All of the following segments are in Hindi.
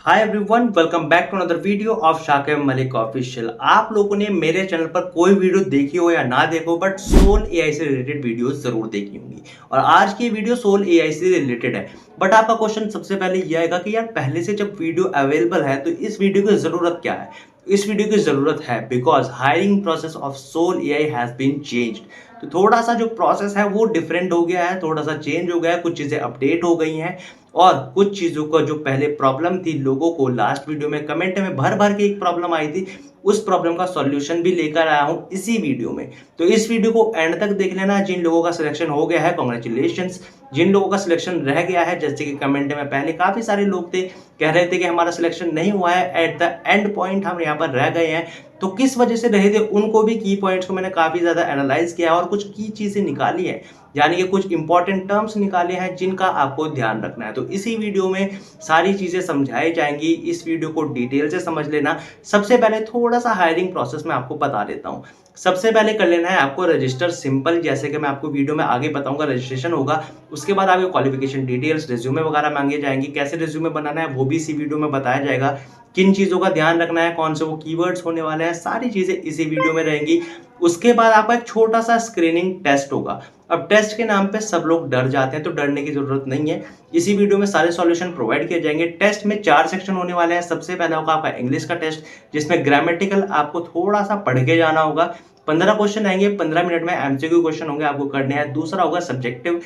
Hi everyone, welcome back to another video of Shakib Malik official. आप लोगों ने मेरे चैनल पर कोई वीडियो देखी हो या ना देखो, बट सोल एआई से रिलेटेड वीडियो जरूर देखी होंगी। और आज की वीडियो सोल एआई से रिलेटेड है। बट आपका क्वेश्चन सबसे पहले यह आएगा कि यार पहले से जब वीडियो अवेलेबल है तो इस वीडियो की जरूरत क्या है। इस वीडियो की जरूरत है because hiring process of Soul AI has been changed. तो थोड़ा सा जो प्रोसेस है वो डिफरेंट हो गया है, थोड़ा सा चेंज हो गया है, कुछ चीजें अपडेट हो गई हैं। और कुछ चीजों का जो पहले प्रॉब्लम थी लोगों को, लास्ट वीडियो में कमेंट में भर भर के एक प्रॉब्लम आई थी, उस प्रॉब्लम का सॉल्यूशन भी लेकर आया हूं इसी वीडियो में। तो इस वीडियो को एंड तक देख लेना। जिन लोगों का सिलेक्शन हो गया है कॉन्ग्रेचुलेशंस, जिन लोगों का सिलेक्शन रह गया है, जैसे कि कमेंट में पहले काफी सारे लोग थे कह रहे थे कि हमारा सिलेक्शन नहीं हुआ है, एट द एंड पॉइंट हम यहाँ पर रह गए हैं, तो किस वजह से रहे थे, उनको भी की पॉइंट्स को मैंने काफी ज्यादा एनालाइज किया और कुछ की चीजें निकाली है, यानी कि कुछ इंपॉर्टेंट टर्म्स निकाले हैं जिनका आपको ध्यान रखना है। तो इसी वीडियो में सारी चीजें समझाई जाएंगी, इस वीडियो को डिटेल से समझ लेना। सबसे पहले थोड़ा सा हायरिंग प्रोसेस में आपको बता देता हूँ। सबसे पहले कर लेना है आपको रजिस्टर सिंपल, जैसे कि मैं आपको वीडियो में आगे बताऊंगा रजिस्ट्रेशन होगा। उसके बाद आपके क्वालिफिकेशन डिटेल्स, रिज्यूमे वगैरह मांगे जाएंगे, कैसे रिज्यूमे बनाना है वो भी इसी वीडियो में बताया जाएगा। किन चीजों का ध्यान रखना है, कौन से वो कीवर्ड्स होने वाले हैं, सारी चीजें इसी वीडियो में रहेंगी। उसके बाद आपका एक छोटा सा स्क्रीनिंग टेस्ट होगा। अब टेस्ट के नाम पे सब लोग डर जाते हैं, तो डरने की जरूरत नहीं है। इसी वीडियो में सारे सॉल्यूशन प्रोवाइड किए जाएंगे। टेस्ट में 4 सेक्शन होने वाले हैं। सबसे पहला होगा आपका इंग्लिश का टेस्ट, जिसमें ग्रामेटिकल आपको थोड़ा सा पढ़ के जाना होगा। 15 क्वेश्चन आएंगे, 15 मिनट में एमसीक्यू क्वेश्चन होंगे, आपको करने हैं। दूसरा होगा सब्जेक्टिव,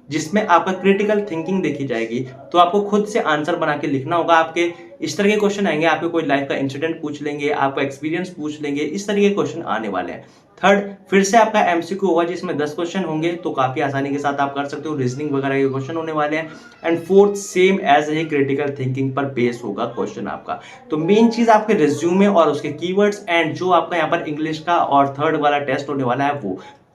जिसमें आपका क्रिटिकल थिंकिंग देखी जाएगी, तो आपको खुद से आंसर बना के लिखना होगा। आपके इस तरह के क्वेश्चन आएंगे, आपके कोई लाइफ का इंसिडेंट पूछ लेंगे, आपका एक्सपीरियंस पूछ लेंगे, इस तरह के क्वेश्चन आने वाले हैं। थर्ड, फिर से आपका एमसीक्यू होगा जिसमें 10 क्वेश्चन होंगे, तो काफी आसानी के साथ आप कर सकते हो। रीजनिंग वगैरह के क्वेश्चन होने वाले हैं। And fourth, same as a critical thinking पर बेस होगा क्वेश्चन आपका। तो मेन चीज आपके रिज्यूमे और उसके कीवर्ड्स एंड जो आपका यहाँ पर इंग्लिश का और थर्ड वाला टेस्ट होने वाला है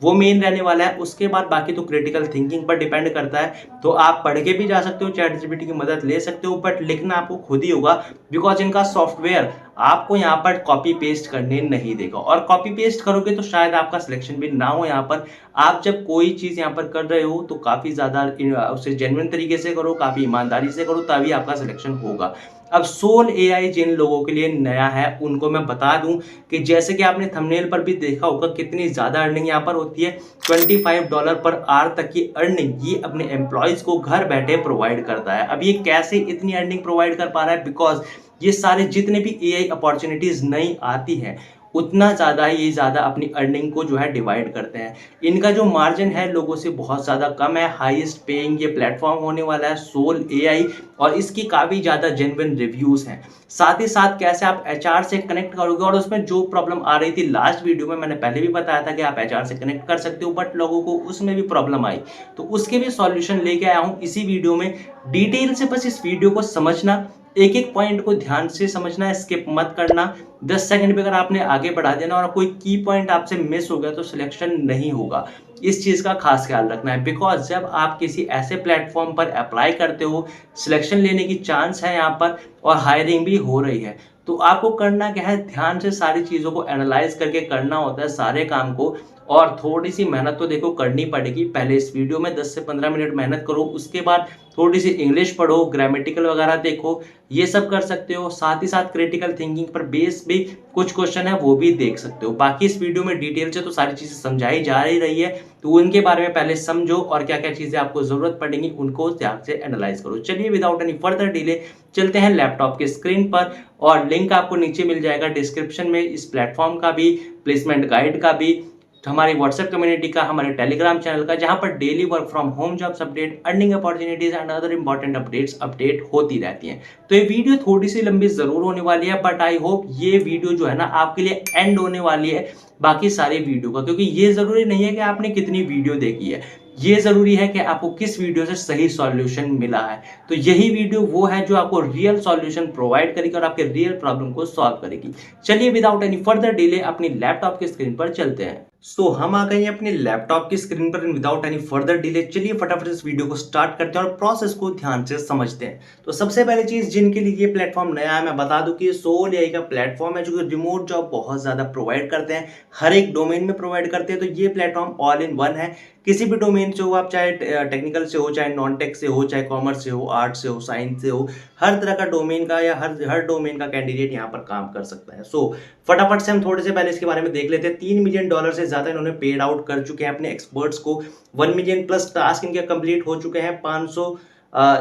वो मेन रहने वाला है। उसके बाद बाकी तो क्रिटिकल थिंकिंग पर डिपेंड करता है, तो आप पढ़ के भी जा सकते हो, चैट जीपीटी की मदद ले सकते हो, बट लिखना आपको खुद ही होगा बिकॉज इनका सॉफ्टवेयर आपको यहाँ पर कॉपी पेस्ट करने नहीं देगा। और कॉपी पेस्ट करोगे तो शायद आपका सिलेक्शन भी ना हो। यहाँ पर आप जब कोई चीज यहाँ पर कर रहे हो तो काफी ज्यादा उसे जेन्युइन तरीके से करो, काफी ईमानदारी से करो, तभी आपका सिलेक्शन होगा। अब सोल एआई जिन लोगों के लिए नया है उनको मैं बता दूं कि जैसे कि आपने थंबनेल पर भी देखा होगा कितनी ज्यादा अर्निंग यहाँ पर होती है। $25 पर आवर तक की अर्निंग ये अपने एम्प्लॉयज को घर बैठे प्रोवाइड करता है। अब ये कैसे इतनी अर्निंग प्रोवाइड कर पा रहा है, बिकॉज ये सारे जितने भी एआई अपॉर्चुनिटीज नई आती है उतना ज़्यादा ये ज़्यादा अपनी अर्निंग को जो है डिवाइड करते हैं। इनका जो मार्जिन है लोगों से बहुत ज़्यादा कम है। हाईएस्ट पेइंग ये प्लेटफॉर्म होने वाला है सोल एआई, और इसकी काफ़ी ज़्यादा जेन्युइन रिव्यूज़ हैं। साथ ही साथ कैसे आप एचआर से कनेक्ट करोगे, और उसमें जो प्रॉब्लम आ रही थी लास्ट वीडियो में मैंने पहले भी बताया था कि आप एचआर से कनेक्ट कर सकते हो, बट लोगों को उसमें भी प्रॉब्लम आई, तो उसके भी सॉल्यूशन लेके आया हूँ इसी वीडियो में। डिटेल से बस इस वीडियो को समझना, एक एक पॉइंट को ध्यान से समझना, स्किप मत करना। 10 सेकंड पे अगर आपने आगे बढ़ा देना और कोई की पॉइंट आपसे मिस हो गया तो सिलेक्शन नहीं होगा। इस चीज का खास ख्याल रखना है, बिकॉज जब आप किसी ऐसे प्लेटफॉर्म पर अप्लाई करते हो, सिलेक्शन लेने की चांस है यहाँ पर और हायरिंग भी हो रही है, तो आपको करना क्या है, ध्यान से सारी चीजों को एनालाइज करके करना होता है सारे काम को। और थोड़ी सी मेहनत तो देखो करनी पड़ेगी। पहले इस वीडियो में 10 से 15 मिनट मेहनत करो, उसके बाद थोड़ी सी इंग्लिश पढ़ो, ग्रामेटिकल वगैरह देखो, ये सब कर सकते हो। साथ ही साथ क्रिटिकल थिंकिंग पर बेस भी कुछ क्वेश्चन है वो भी देख सकते हो। बाकी इस वीडियो में डिटेल से तो सारी चीजें समझाई जा ही रही है, तो उनके बारे में पहले समझो और क्या क्या चीजें आपको जरूरत पड़ेंगी उनको ध्यान से एनालाइज करो। चलिए विदाउट एनी फर्दर डिले चलते हैं लैपटॉप के स्क्रीन पर, और लिंक आपको नीचे मिल जाएगा डिस्क्रिप्शन में, इस प्लेटफॉर्म का भी, प्लेसमेंट गाइड का भी, हमारी व्हाट्सएप कम्युनिटी का, हमारे टेलीग्राम चैनल का, जहां पर daily work from home jobs update, earning opportunities and other important updates update होती रहती हैं। तो ये वीडियो थोड़ी सी लंबी जरूर होने वाली है, बट आई होप ये वीडियो जो है ना आपके लिए एंड होने वाली है बाकी सारे वीडियो का, क्योंकि ये जरूरी नहीं है कि आपने कितनी वीडियो देखी है, ये जरूरी है कि आपको किस वीडियो से सही सॉल्यूशन मिला है। तो यही वीडियो वो है जो आपको रियल सॉल्यूशन प्रोवाइड करेगी और आपके रियल प्रॉब्लम को सॉल्व करेगी। चलिए विदाउट एनी फर्दर डिले अपनी लैपटॉप की स्क्रीन पर चलते हैं। हम आ गए हैं अपने लैपटॉप की स्क्रीन पर विदाउट एनी फर्दर डिले। चलिए फटाफट इस वीडियो को स्टार्ट करते हैं और प्रोसेस को ध्यान से समझते हैं। तो सबसे पहले चीज जिनके लिए ये प्लेटफॉर्म नया है, मैं बता दूं कि सोल एआई का प्लेटफॉर्म है जो कि रिमोट जॉब बहुत ज्यादा प्रोवाइड करते हैं, हर एक डोमेन में प्रोवाइड करते हैं। तो ये प्लेटफॉर्म ऑल इन वन है किसी भी डोमेन से हो आप, चाहे टेक्निकल से हो, चाहे नॉन टेक से हो, चाहे कॉमर्स से हो, आर्ट से हो, साइंस से हो, हर तरह का डोमेन का या हर डोमेन का कैंडिडेट यहाँ पर काम कर सकता है। सो फटाफट से हम थोड़े से पहले इसके बारे में देख लेते हैं। $3 मिलियन से ज़्यादा इन्होंने पेड आउट कर चुके हैं अपने एक्सपर्ट्स को। 1 मिलियन प्लस टास्क इनके कंप्लीट हो चुके हैं। 500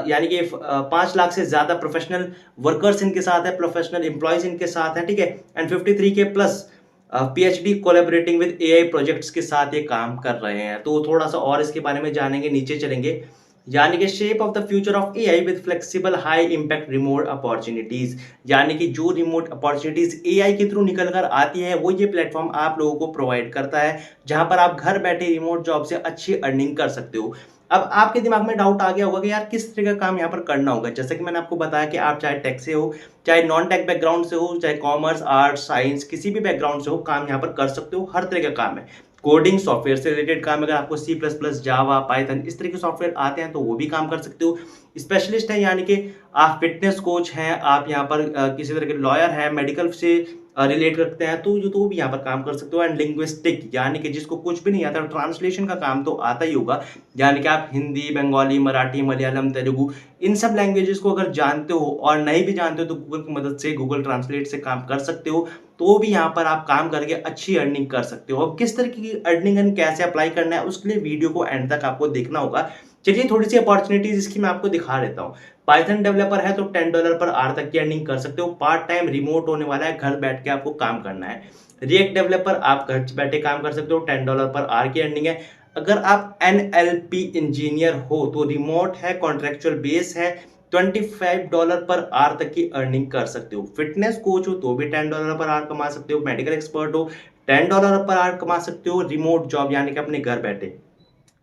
यानी कि 5 लाख से ज़्यादा प्रोफेशनल वर्कर्स इनके साथ है, प्रोफेशनल एम्प्लॉयज इनके साथ है, ठीक है। एंड 53 के plus PhD collaborating with AI projects के साथ ये काम कर रहे हैं। तो थोड़ा सा और इसके बारे में जानेंगे, नीचे चलेंगे। यानी कि shape of the future of AI with flexible high impact remote opportunities, यानी कि जो रिमोट अपॉर्चुनिटीज एआई के थ्रू निकल कर आती है वो ये प्लेटफॉर्म आप लोगों को प्रोवाइड करता है, जहां पर आप घर बैठे रिमोट जॉब से अच्छी अर्निंग कर सकते हो। अब आपके दिमाग में डाउट आ गया होगा कि यार किस तरह का काम यहाँ पर करना होगा। जैसे कि मैंने आपको बताया कि आप चाहे टेक से हो, चाहे नॉन टेक बैकग्राउंड से हो, चाहे कॉमर्स, आर्ट, साइंस, किसी भी बैकग्राउंड से हो, काम यहाँ पर कर सकते हो। हर तरह का काम है, कोडिंग, सॉफ्टवेयर से रिलेटेड काम, अगर आपको सी प्लस प्लस, जावा, पाइथन इस तरह के सॉफ्टवेयर आते हैं तो वो भी काम कर सकते हो। स्पेशलिस्ट है, यानी कि आप फिटनेस कोच हैं, आप यहाँ पर किसी तरह के लॉयर हैं, मेडिकल से रिलेट करते हैं तो भी यहाँ पर काम कर सकते हो। एंड लिंग्विस्टिक, यानी कि जिसको कुछ भी नहीं आता, ट्रांसलेशन का काम तो आता ही होगा, यानी कि आप हिंदी, बंगाली, मराठी, मलयालम, तेलुगु इन सब लैंग्वेजेस को अगर जानते हो और नहीं भी जानते हो तो गूगल की मदद से, गूगल ट्रांसलेट से काम कर सकते हो। तो भी यहाँ पर आप काम करके अच्छी अर्निंग कर सकते हो। अब किस तरह की अर्निंग एंड कैसे अप्लाई करना है उसके लिए वीडियो को एंड तक आपको देखना होगा। चलिए थोड़ी सी अपॉर्चुनिटीज इसकी मैं आपको दिखा देता हूँ। पाइथन डेवलपर है तो $10 पर आवर तक की अर्निंग कर सकते हो। पार्ट टाइम रिमोट होने वाला है, घर बैठ के आपको काम करना है। रिएक्ट डेवलपर आप घर बैठे काम कर सकते हो, $10 पर आवर की अर्निंग है। अगर आप NLP इंजीनियर हो तो रिमोट है, कॉन्ट्रेक्चुअल बेस है, $25 पर आवर तक की अर्निंग कर सकते हो। फिटनेस कोच हो तो भी $10 पर आवर कमा सकते हो। मेडिकल एक्सपर्ट हो, $10 पर आवर कमा सकते हो, रिमोट जॉब यानी कि अपने घर बैठे,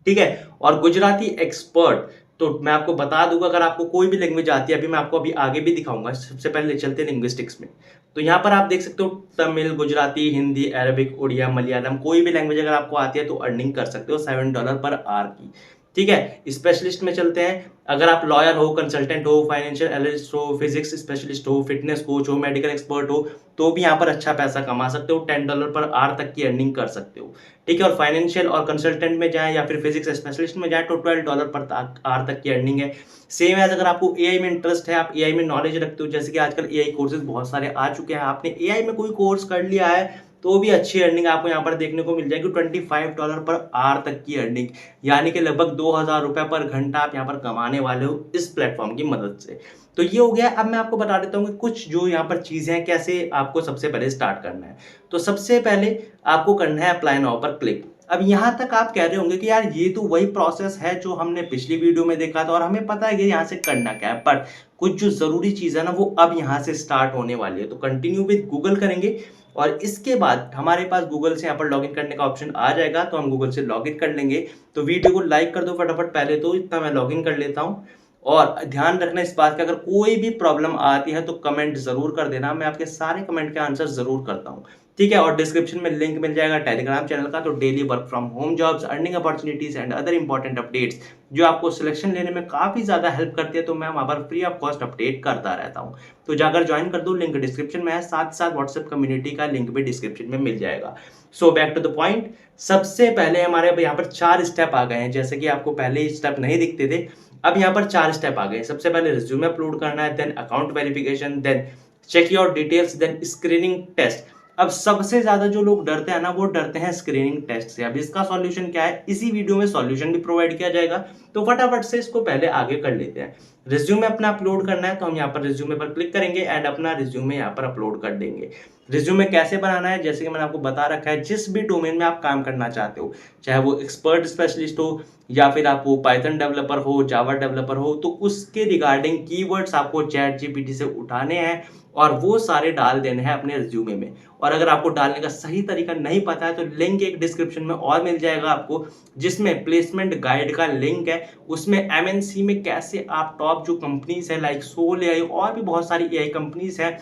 ठीक है। और गुजराती एक्सपर्ट तो मैं आपको बता दूंगा, अगर आपको कोई भी लैंग्वेज आती है, अभी आगे भी दिखाऊंगा। सबसे पहले चलते हैं लिंग्विस्टिक्स में। तो यहाँ पर आप देख सकते हो तमिल, गुजराती, हिंदी, अरबिक, उड़िया, मलयालम, कोई भी लैंग्वेज अगर आपको आती है तो अर्निंग कर सकते हो $7 पर आवर की, ठीक है। स्पेशलिस्ट में चलते हैं। अगर आप लॉयर हो, कंसल्टेंट हो, फाइनेंशियल एनालिस्ट हो, फिजिक्स स्पेशलिस्ट हो, फिटनेस कोच हो, मेडिकल एक्सपर्ट हो तो भी यहाँ पर अच्छा पैसा कमा सकते हो। $10 पर आवर तक की अर्निंग कर सकते हो, ठीक है। और फाइनेंशियल और कंसल्टेंट में जाए या फिर फिजिक्स स्पेशलिस्ट में जाए तो $12 पर आवर तक की अर्निंग है। सेम एज अगर आपको एआई में इंटरेस्ट है, आप एआई में नॉलेज रखते हो, जैसे कि आजकल एआई कोर्सेज बहुत सारे आ चुके हैं, आपने एआई में कोई कोर्स कर लिया है तो भी अच्छी अर्निंग आपको यहाँ पर देखने को मिल जाएगी। $25 पर आवर तक की अर्निंग, यानी कि लगभग ₹2000 पर घंटा आप यहाँ पर कमाने वाले हो इस प्लेटफॉर्म की मदद से। तो ये हो गया। अब मैं आपको बता देता हूँ कि कुछ जो यहाँ पर चीजें हैं, कैसे आपको सबसे पहले स्टार्ट करना है। तो सबसे पहले आपको करना है अप्लाई नाउ पर क्लिक। अब यहाँ तक आप कह रहे होंगे कि यार ये तो वही प्रोसेस है जो हमने पिछली वीडियो में देखा था और हमें पता है कि यहाँ से करना क्या है, बट कुछ जो जरूरी चीज है ना वो अब यहाँ से स्टार्ट होने वाली है। तो कंटिन्यू विद गूगल करेंगे और इसके बाद हमारे पास गूगल से यहाँ पर लॉगिन करने का ऑप्शन आ जाएगा, तो हम गूगल से लॉगिन कर लेंगे। तो वीडियो को लाइक कर दो फटाफट, पहले तो इतना मैं लॉगिन कर लेता हूँ। और ध्यान रखना इस बात का, अगर कोई भी प्रॉब्लम आती है तो कमेंट जरूर कर देना, मैं आपके सारे कमेंट के आंसर जरूर करता हूँ, ठीक है। और डिस्क्रिप्शन में लिंक मिल जाएगा टेलीग्राम चैनल का। तो daily work from home jobs, earning opportunities and other important updates जो आपको सिलेक्शन लेने में काफी ज्यादा हेल्प करती है, तो मैं वहां पर फ्री ऑफ कॉस्ट अपडेट करता रहता हूँ। तो जाकर ज्वाइन कर दो, लिंक डिस्क्रिप्शन में है, साथ साथ व्हाट्सएप कम्युनिटी का लिंक भी डिस्क्रिप्शन में मिल जाएगा। So back to the point. सबसे पहले हमारे यहाँ पर 4 स्टेप आ गए हैं, जैसे कि आपको पहले स्टेप नहीं दिखते थे, अब यहाँ पर 4 स्टेप आ गए। सबसे पहले रिज्यूमे अपलोड करना है, then account verification, then check your details, then screening test. अब सबसे ज्यादा जो लोग डरते हैं ना वो डरते हैं स्क्रीनिंग टेस्ट से। अब इसका सॉल्यूशन क्या है, इसी वीडियो में सॉल्यूशन भी प्रोवाइड किया जाएगा, तो फटाफट से इसको पहले आगे कर लेते हैं। रिज्यूमे अपना अपलोड करना है तो हम यहाँ पर रिज्यूमे पर क्लिक करेंगे एंड अपना रिज्यूमे यहाँ पर अपलोड कर देंगे। रिज्यूमे कैसे बनाना है, जैसे कि मैंने आपको बता रखा है, जिस भी डोमेन में आप काम करना चाहते हो, चाहे वो एक्सपर्ट स्पेशलिस्ट हो या फिर आपको पाइथन डेवलपर हो, जावा डेवलपर हो, तो उसके रिगार्डिंग कीवर्ड्स आपको चैट जीपीटी से उठाने हैं और वो सारे डाल देने हैं अपने रिज्यूमे में। और अगर आपको डालने का सही तरीका नहीं पता है तो लिंक एक डिस्क्रिप्शन में और मिल जाएगा आपको, जिसमें प्लेसमेंट गाइड का लिंक है। उसमें एमएनसी में कैसे आप टॉप जो कंपनीज है लाइक सोल एआई और भी बहुत सारी एआई कंपनीज है,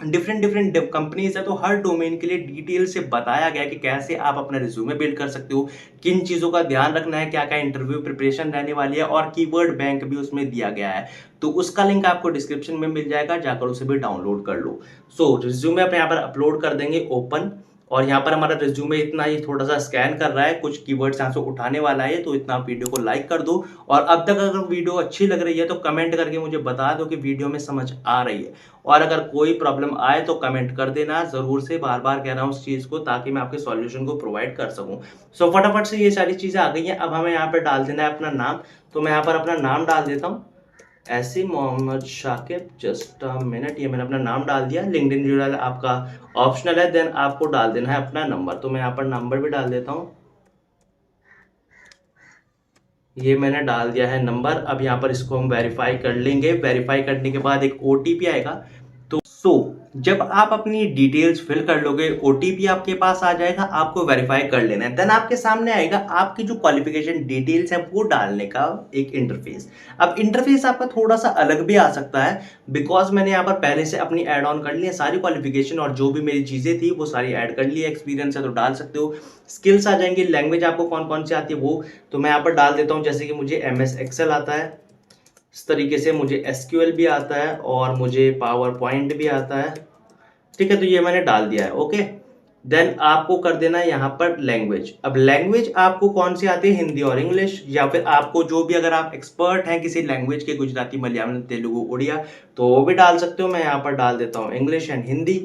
डिफरेंट कंपनीज है, तो हर डोमेन के लिए डिटेल से बताया गया है कि कैसे आप अपना रिज्यूमे बिल्ड कर सकते हो, किन चीजों का ध्यान रखना है, क्या क्या इंटरव्यू प्रिपरेशन रहने वाली है, और कीवर्ड बैंक भी उसमें दिया गया है। तो उसका लिंक आपको डिस्क्रिप्शन में मिल जाएगा, जाकर उसे भी डाउनलोड कर लो। सो रिज्यूमे आप यहाँ पर अपलोड कर देंगे, ओपन। और यहाँ पर हमारा रिज्यूमे इतना ही थोड़ा सा स्कैन कर रहा है, कुछ कीवर्ड्स यहाँ से उठाने वाला है, तो इतना आप वीडियो को लाइक कर दो। और अब तक अगर वीडियो अच्छी लग रही है तो कमेंट करके मुझे बता दो कि वीडियो में समझ आ रही है। और अगर कोई प्रॉब्लम आए तो कमेंट कर देना ज़रूर से, बार बार कह रहा हूँ उस चीज़ को, ताकि मैं आपके सॉल्यूशन को प्रोवाइड कर सकूँ। सो फटाफट से ये सारी चीज़ें आ गई हैं। अब हमें यहाँ पर डाल देना है अपना नाम। तो मैं यहाँ पर अपना नाम डाल देता हूँ, ऐसे Mohammad Shakib. Just a minute, ये मैंने अपना नाम डाल दिया। लिंक्डइन जो है आपका ऑप्शनल है, देन आपको डाल देना है अपना नंबर। तो मैं यहाँ पर नंबर भी डाल देता हूँ, ये मैंने डाल दिया है नंबर। अब यहाँ पर इसको हम वेरीफाई कर लेंगे। वेरीफाई करने के बाद एक ओटीपी आएगा। तो जब आप अपनी डिटेल्स फिल कर लोगे, ओटीपी आपके पास आ जाएगा, आपको वेरीफाई कर लेना है। देन आपके सामने आएगा आपकी जो क्वालिफिकेशन डिटेल्स है वो डालने का एक इंटरफेस। अब इंटरफेस आपका थोड़ा सा अलग भी आ सकता है, बिकॉज मैंने यहाँ पर पहले से अपनी ऐड ऑन कर ली है सारी क्वालिफिकेशन, और जो भी मेरी चीज़ें थी वो सारी ऐड कर ली है। एक्सपीरियंस है तो डाल सकते हो, स्किल्स आ जाएंगे, लैंग्वेज आपको कौन कौन सी आती है वो। तो मैं यहाँ पर डाल देता हूँ, जैसे कि मुझे MS एक्सेल आता है, इस तरीके से मुझे SQL भी आता है, और मुझे पावर पॉइंट भी आता है। ठीक है, तो ये मैंने डाल दिया है। ओके, देन आपको कर देना है यहाँ पर लैंग्वेज। अब लैंग्वेज आपको कौन सी आती है, हिंदी और इंग्लिश, या फिर आपको जो भी, अगर आप एक्सपर्ट हैं किसी लैंग्वेज के, गुजराती, मलयालम, तेलुगु, उड़िया, तो वो भी डाल सकते हो। मैं यहाँ पर डाल देता हूँ इंग्लिश एंड हिंदी।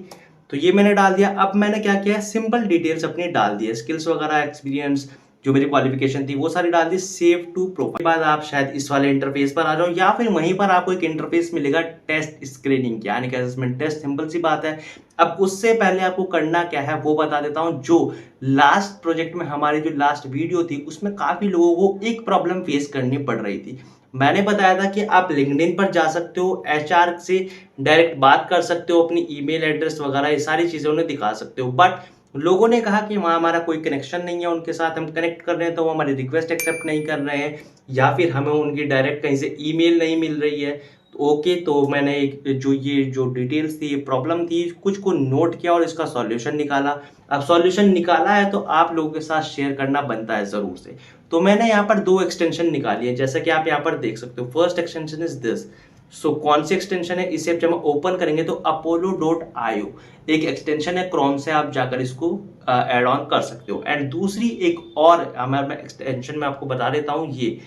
तो ये मैंने डाल दिया। अब मैंने क्या किया है, सिंपल डिटेल्स अपनी डाल दी है, स्किल्स वगैरह, एक्सपीरियंस, जो मेरी क्वालिफिकेशन थी वो सारी डाल दी। Save to profile. बाद आप शायद इस वाले इंटरफेस पर आ जाओ, या फिर वहीं पर आपको एक इंटरफेस मिलेगा टेस्ट स्क्रीनिंग, यानी कि असेसमेंट टेस्ट। सिंपल सी बात है। अब उससे पहले आपको करना क्या है वो बता देता हूं। जो लास्ट प्रोजेक्ट में हमारी जो लास्ट वीडियो थी, उसमें काफी लोगों को एक प्रॉब्लम फेस करनी पड़ रही थी। मैंने बताया था कि आप लिंक्डइन पर जा सकते हो, HR से डायरेक्ट बात कर सकते हो, अपनी ईमेल एड्रेस वगैरह ये सारी चीजें उन्हें दिखा सकते हो। बट लोगों ने कहा कि वहाँ हमारा कोई कनेक्शन नहीं है, उनके साथ हम कनेक्ट कर रहे हैं तो वो हमारी रिक्वेस्ट एक्सेप्ट नहीं कर रहे हैं, या फिर हमें उनकी डायरेक्ट कहीं से ईमेल नहीं मिल रही है। तो ओके, तो मैंने ये जो डिटेल्स थी, ये प्रॉब्लम थी, कुछ को नोट किया और इसका सॉल्यूशन निकाला। अब सॉल्यूशन निकाला है तो आप लोगों के साथ शेयर करना बनता है ज़रूर से। तो मैंने यहाँ पर 2 एक्सटेंशन निकाली है, जैसा कि आप यहाँ पर देख सकते हो। First extension is this. So कौन सी एक्सटेंशन है, इसे जब हम ओपन करेंगे तो apollo.io एक एक्सटेंशन है, क्रोम से आप जाकर इसको ऐड ऑन कर सकते हो। एंड दूसरी एक और मैं एक्सटेंशन में आपको बता देता हूँ, ये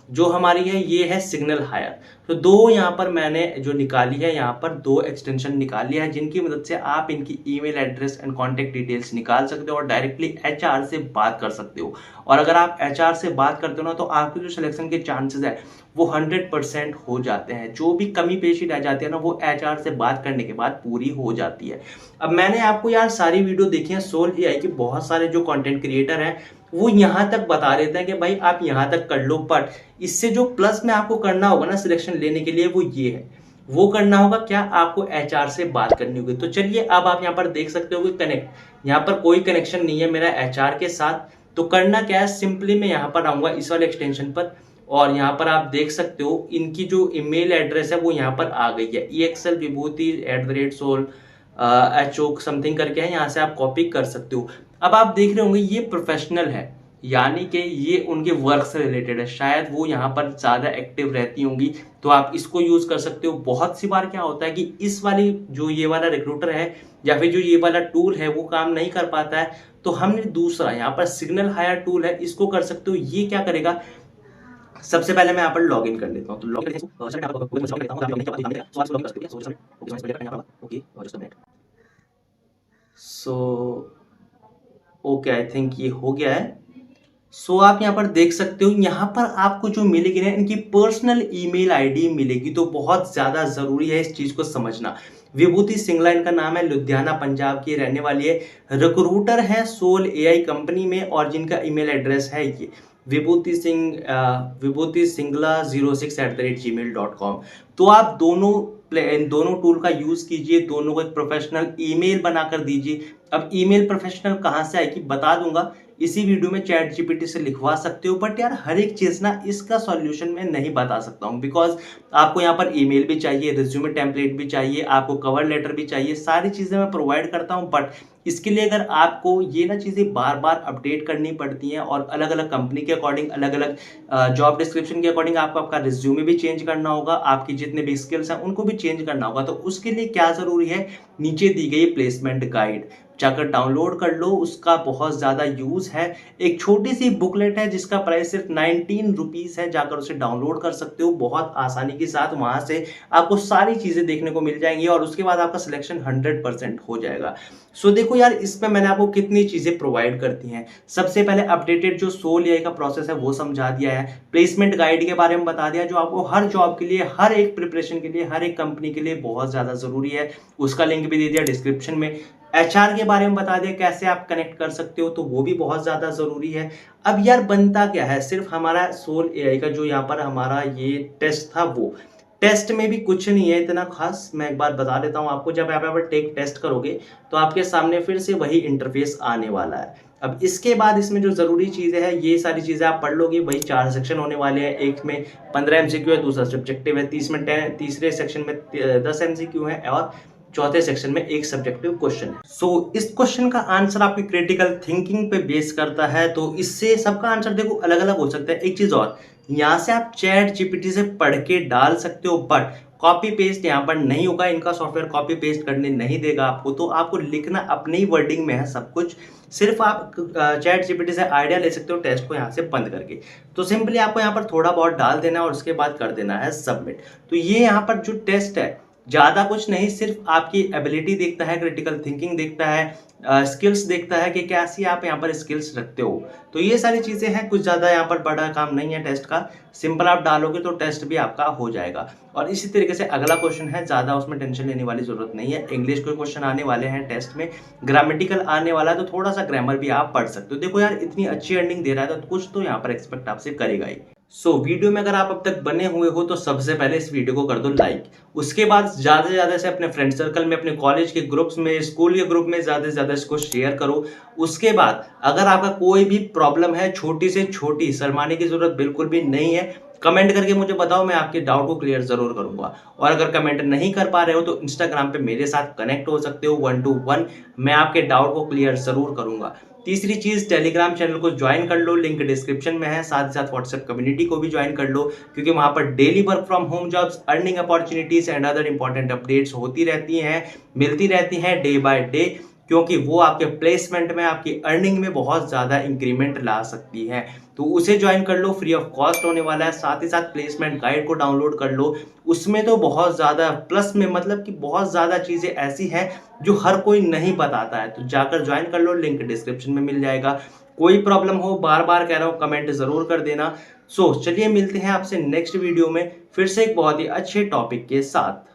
जो हमारी है ये है सिग्नल हायर। तो 2 यहाँ पर मैंने जो निकाली है, यहाँ पर 2 एक्सटेंशन निकाली है, जिनकी मदद से आप इनकी email address and contact details निकाल सकते हो और डायरेक्टली HR से बात कर सकते हो। और अगर आप HR से बात करते हो ना, तो आपके जो सिलेक्शन के चांसेस है वो 100% हो जाते हैं। जो भी कमी पेशी रह जाती है ना, वो HR से बात करने के बाद पूरी हो जाती है। अब मैंने आपको यार सारी वीडियो देखी है सोल AI की, बहुत सारे जो कंटेंट क्रिएटर हैं वो यहाँ तक बता देते हैं कि भाई आप यहाँ तक कर लो, बट इससे जो प्लस में आपको करना होगा ना सिलेक्शन लेने के लिए, वो ये है। वो करना होगा क्या, आपको HR से बात करनी होगी। तो चलिए, अब आप यहाँ पर देख सकते हो कि कनेक्ट, यहाँ पर कोई कनेक्शन नहीं है मेरा HR के साथ। तो करना क्या है, सिंपली मैं यहाँ पर आऊंगा इस वाले एक्सटेंशन पर, और यहाँ पर आप देख सकते हो इनकी जो ईमेल एड्रेस है वो यहाँ पर आ गई है, EXLVibhuti@soul HOK समथिंग करके है। यहाँ से आप कॉपी कर सकते हो। अब आप देख रहे होंगे ये प्रोफेशनल है, यानी कि ये उनके वर्क से रिलेटेड है, शायद वो यहाँ पर ज़्यादा एक्टिव रहती होंगी, तो आप इसको यूज़ कर सकते हो। बहुत सी बार क्या होता है कि इस वाली जो ये वाला रिक्रूटर है या फिर जो ये वाला टूल है वो काम नहीं कर पाता है, तो हमने दूसरा यहाँ पर सिग्नल हायर टूल है, इसको कर सकते हो। ये क्या करेगा, सबसे पहले मैं यहाँ पर लॉग इन कर लेता हूँ। तो log in so okay, I think ये हो गया है। सो आप यहाँ पर देख सकते हो, यहाँ पर आपको जो मिलेगी ना, इनकी पर्सनल ईमेल आईडी मिलेगी। तो बहुत ज़्यादा ज़रूरी है इस चीज़ को समझना। विभूति सिंगला इनका नाम है, लुधियाना पंजाब की रहने वाली है, रिक्रूटर है सोल AI कंपनी में, और जिनका ईमेल एड्रेस है ये विभूति सिंगला 06@gmail.com। तो आप इन दोनों टूल का यूज़ कीजिए, दोनों को एक प्रोफेशनल ईमेल बनाकर दीजिए। अब ईमेल प्रोफेशनल कहाँ से आएगी बता दूंगा इसी वीडियो में, ChatGPT से लिखवा सकते हो। बट यार हर एक चीज़ ना इसका सॉल्यूशन मैं नहीं बता सकता हूँ, बिकॉज आपको यहाँ पर ईमेल भी चाहिए, रिज्यूमे टेम्पलेट भी चाहिए, आपको कवर लेटर भी चाहिए, सारी चीज़ें मैं प्रोवाइड करता हूँ। बट इसके लिए अगर आपको ये ना चीज़ें बार-बार अपडेट करनी पड़ती हैं और अलग-अलग कंपनी के अकॉर्डिंग, अलग-अलग जॉब डिस्क्रिप्शन के अकॉर्डिंग आपको आपका रिज़्यूमे भी चेंज करना होगा, आपकी जितने भी स्किल्स हैं उनको भी चेंज करना होगा। तो उसके लिए क्या ज़रूरी है, नीचे दी गई प्लेसमेंट गाइड जाकर डाउनलोड कर लो, उसका बहुत ज़्यादा यूज़ है। एक छोटी-सी बुकलेट है जिसका प्राइस सिर्फ 19 रुपीज़ है, जाकर उसे डाउनलोड कर सकते हो बहुत आसानी के साथ। वहाँ से आपको सारी चीज़ें देखने को मिल जाएँगी और उसके बाद आपका सिलेक्शन 100% हो जाएगा। सो देखो यार, इसमें मैंने आपको कितनी चीज़ें प्रोवाइड कर दी हैं। सबसे पहले अपडेटेड जो सोल एआई का प्रोसेस है वो समझा दिया है। प्लेसमेंट गाइड के बारे में बता दिया जो आपको हर जॉब के लिए, हर एक प्रिपरेशन के लिए, हर एक कंपनी के लिए बहुत ज़्यादा ज़रूरी है। उसका लिंक भी दे दिया डिस्क्रिप्शन में। एचआर के बारे में बता दिया कैसे आप कनेक्ट कर सकते हो, तो वो भी बहुत ज़्यादा ज़रूरी है। अब यार बनता क्या है, सिर्फ हमारा सोल एआई का जो यहाँ पर हमारा ये टेस्ट था, वो टेस्ट में भी कुछ नहीं है इतना खास। मैं एक बार बता देता हूँ आपको, जब आप यहाँ पर टेक टेस्ट करोगे तो आपके सामने फिर से वही इंटरफेस आने वाला है। अब इसके बाद इसमें जो ज़रूरी चीज़ें हैं, ये सारी चीज़ें आप पढ़ लोगे। वही 4 सेक्शन होने वाले हैं, एक में 15 एमसीक्यू है, दूसरा सब्जेक्टिव है, तीसरे सेक्शन में 10 एमसीक्यू है और चौथे सेक्शन में एक सब्जेक्टिव क्वेश्चन है। सो इस क्वेश्चन का आंसर आपकी क्रिटिकल थिंकिंग पे बेस करता है, तो इससे सबका आंसर देखो अलग अलग हो सकता है। एक चीज और, यहाँ से आप चैट जीपीटी से पढ़ के डाल सकते हो, बट कॉपी पेस्ट यहाँ पर नहीं होगा। इनका सॉफ्टवेयर कॉपी पेस्ट करने नहीं देगा आपको, तो आपको लिखना अपने ही वर्डिंग में है सब कुछ। सिर्फ आप चैट जीपीटी से आइडिया ले सकते हो टेस्ट को यहाँ से बंद करके। तो सिंपली आपको यहाँ पर थोड़ा बहुत डाल देना है और उसके बाद कर देना है सबमिट। तो ये यहाँ पर जो टेस्ट है, ज़्यादा कुछ नहीं, सिर्फ आपकी एबिलिटी देखता है, क्रिटिकल थिंकिंग देखता है, स्किल्स देखता है कि कैसी आप यहाँ पर स्किल्स रखते हो। तो ये सारी चीज़ें हैं, कुछ ज़्यादा यहाँ पर बड़ा काम नहीं है टेस्ट का। सिंपल आप डालोगे तो टेस्ट भी आपका हो जाएगा। और इसी तरीके से अगला क्वेश्चन है, ज़्यादा उसमें टेंशन लेने वाली ज़रूरत नहीं है। इंग्लिश के क्वेश्चन आने वाले हैं टेस्ट में, ग्रामेटिकल आने वाला है, तो थोड़ा सा ग्रामर भी आप पढ़ सकते हो। देखो यार, इतनी अच्छी अर्निंग दे रहा है तो कुछ तो यहाँ पर एक्सपेक्ट आपसे करेगा ही। वीडियो में अगर आप अब तक बने हुए हो तो सबसे पहले इस वीडियो को कर दो लाइक। उसके बाद ज़्यादा से ज़्यादा से अपने फ्रेंड सर्कल में, अपने कॉलेज के ग्रुप्स में, स्कूल के ग्रुप में ज़्यादा से ज़्यादा इसको शेयर करो। उसके बाद अगर आपका कोई भी प्रॉब्लम है, छोटी से छोटी, शर्माने की ज़रूरत बिल्कुल भी नहीं है, कमेंट करके मुझे बताओ, मैं आपके डाउट को क्लियर ज़रूर करूँगा। और अगर कमेंट नहीं कर पा रहे हो तो इंस्टाग्राम पे मेरे साथ कनेक्ट हो सकते हो 1 to 1, मैं आपके डाउट को क्लियर ज़रूर करूँगा। तीसरी चीज़, टेलीग्राम चैनल को ज्वाइन कर लो, लिंक डिस्क्रिप्शन में है। साथ ही साथ व्हाट्सएप कम्युनिटी को भी ज्वाइन कर लो, क्योंकि वहाँ पर daily work from home jobs, earning opportunities and other important updates होती रहती हैं, मिलती रहती हैं डे बाय डे, क्योंकि वो आपके प्लेसमेंट में, आपकी अर्निंग में बहुत ज़्यादा इंक्रीमेंट ला सकती है। तो उसे ज्वाइन कर लो, फ्री ऑफ कॉस्ट होने वाला है। साथ ही साथ प्लेसमेंट गाइड को डाउनलोड कर लो, उसमें तो बहुत ज़्यादा प्लस में, मतलब कि बहुत ज़्यादा चीज़ें ऐसी हैं जो हर कोई नहीं बताता है। तो जाकर ज्वाइन कर लो, लिंक डिस्क्रिप्शन में मिल जाएगा। कोई प्रॉब्लम हो, बार बार कह रहा हूँ, कमेंट ज़रूर कर देना। चलिए मिलते हैं आपसे नेक्स्ट वीडियो में फिर से एक बहुत ही अच्छे टॉपिक के साथ।